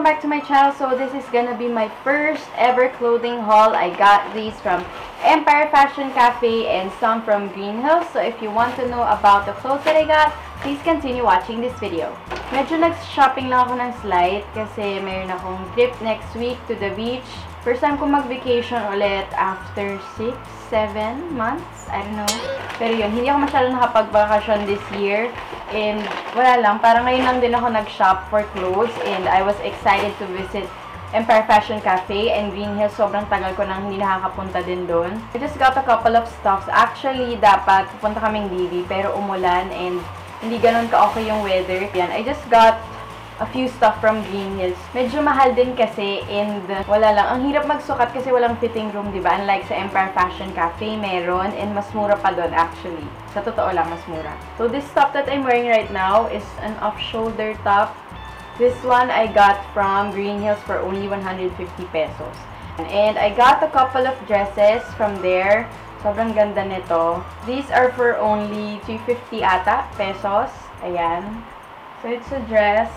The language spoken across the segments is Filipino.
welcome back to my channel. So this is gonna be my first ever clothing haul. I got these from Empire Fashion Cafe and some from Green Hills. So if you want to know about the clothes that I got, please continue watching this video. Medyo nag-shopping lang ako ng slight kasi mayroon akong trip next week to the beach. First time ko mag-vacation ulit after 6-7 months. I don't know. Pero yun, hindi ako masyadong nakapag-vacation this year. And wala lang, parang ngayon lang din ako nag-shop for clothes. And I was excited to visit Empire Fashion Cafe and Green Hills. Sobrang tagal ko nang hindi nakakapunta din doon. I just got a couple of stuffs. Actually, dapat pupunta kaming Divi pero umulan and hindi ganun ka-okay yung weather. Yan, I just got a few stuff from Green Hills. Medyo mahal din kasi and wala lang. Ang hirap magsukat kasi walang fitting room, diba? Unlike sa Empire Fashion Cafe, meron and mas mura pa doon actually. Sa totoo lang, mas mura. So this top that I'm wearing right now is an off-shoulder top. This one I got from Green Hills for only 150 pesos. And I got a couple of dresses from there. Sobrang ganda nito. These are for only 350 ata pesos. Ayan. So it's a dress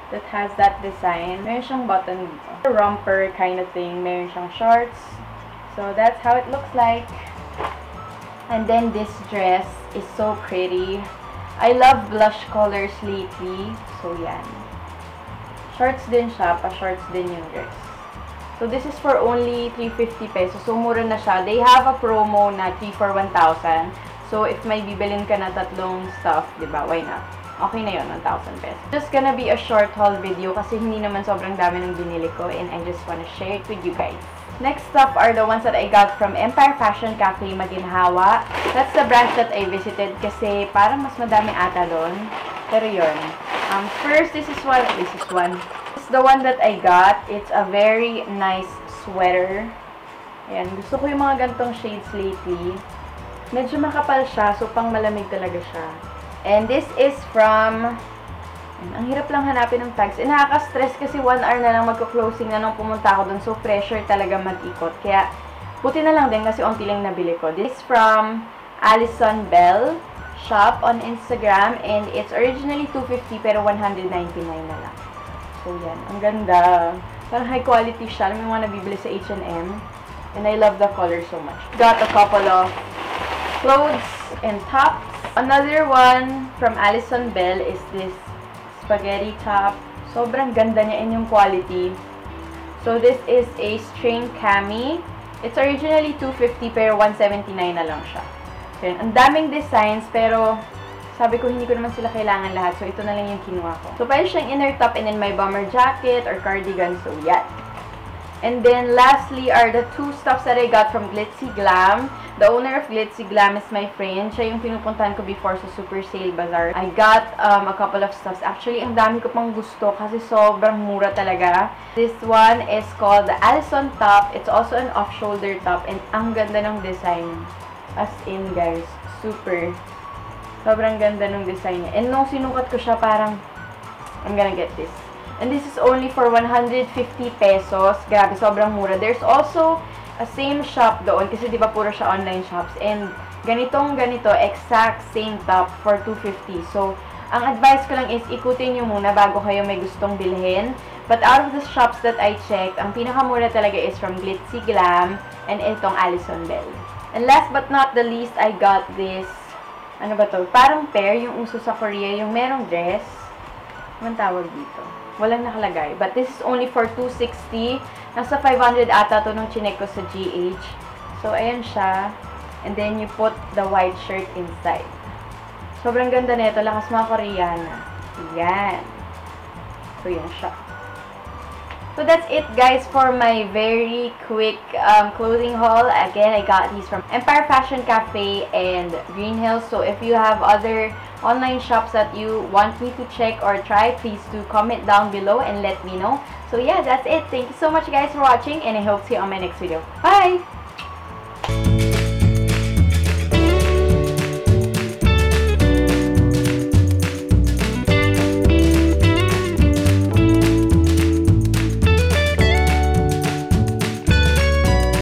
that has that design. Meron siyang button dito. A romper kind of thing. Meron siyang shorts. So that's how it looks like. And then this dress is so pretty. I love blush colors lately. So yan. Shorts din siya. Pa-shorts din yung dress. So this is for only 350 pesos. So mura na siya. They have a promo na 3 for 1,000. So if may bibilin ka na tatlong stuff, diba? Why not? Okay na yun, 1,000 pesos. Just gonna be a short haul video kasi hindi naman sobrang dami ng binili ko and I just wanna share it with you guys. Next up are the ones that I got from Empire Fashion Cafe Maginhawa. That's the branch that I visited kasi parang mas madami ata doon. Pero yun. First, this is one. This is the one that I got. It's a very nice sweater. Ayan, gusto ko yung mga gantong shades lately. Medyo makapal siya, so pang malamig talaga siya. And this is from, ang hirap lang hanapin ng tags. Nakaka-stress kasi 1 hour na lang magko-closing na nung pumunta ako dun. So, pressure talaga mag-ikot. Kaya, buti na lang din kasi onti lang nabili ko. This is from Alison Bell shop on Instagram. And it's originally 250 pero 199 na lang. So, yan. Ang ganda. Parang high quality siya. Alam mo yung mga nabibili sa H&M. And I love the color so much. Got a couple of clothes and tops. Another one from Alison Bell is this spaghetti top. Sobrang ganda niya in yung quality. So this is a string cami. It's originally 250 pero 179 na lang siya. So, ang daming designs pero sabi ko hindi ko naman sila kailangan lahat. So ito na lang yung kinuha ko. So pwede siyang inner top and then may bomber jacket or cardigan. So yan. And then, lastly, are the two stuffs that I got from Glitzy Glam. The owner of Glitzy Glam is my friend. Siya yung pinupuntahan ko before sa Super Sale Bazaar. I got a couple of stuffs. Actually, ang dami ko pang gusto kasi sobrang mura talaga. This one is called the Alison Top. It's also an off-shoulder top. And ang ganda ng design. As in, guys, super. Sobrang ganda ng design niya. And nung sinukat ko siya, parang, I'm gonna get this. And this is only for 150 pesos. Grabe, sobrang mura. There's also a same shop doon kasi di ba puro siya online shops. And ganito, exact same top for 250. So, ang advice ko lang is ikutin nyo muna bago kayo may gustong bilhin. But out of the shops that I checked, ang pinakamura talaga is from Glitzy Glam and itong Alison Bell. And last but not the least, I got this, ano ba to? Parang pair, yung uso sa Korea, yung merong dress. Anong tawag dito? Walang nakalagay. But this is only for 260. Nasa 500 ata to nung chinek ko sa GH. So, ayan siya. And then, you put the white shirt inside. Sobrang ganda nito. Lakas mga Koreana. Yan. So, yan siya. So, that's it guys for my very quick clothing haul. Again, I got these from Empire Fashion Cafe and Green Hills. So, if you have other online shops that you want me to check or try, please do comment down below and let me know. So, yeah, that's it. Thank you so much guys for watching and I hope to see you on my next video. Bye!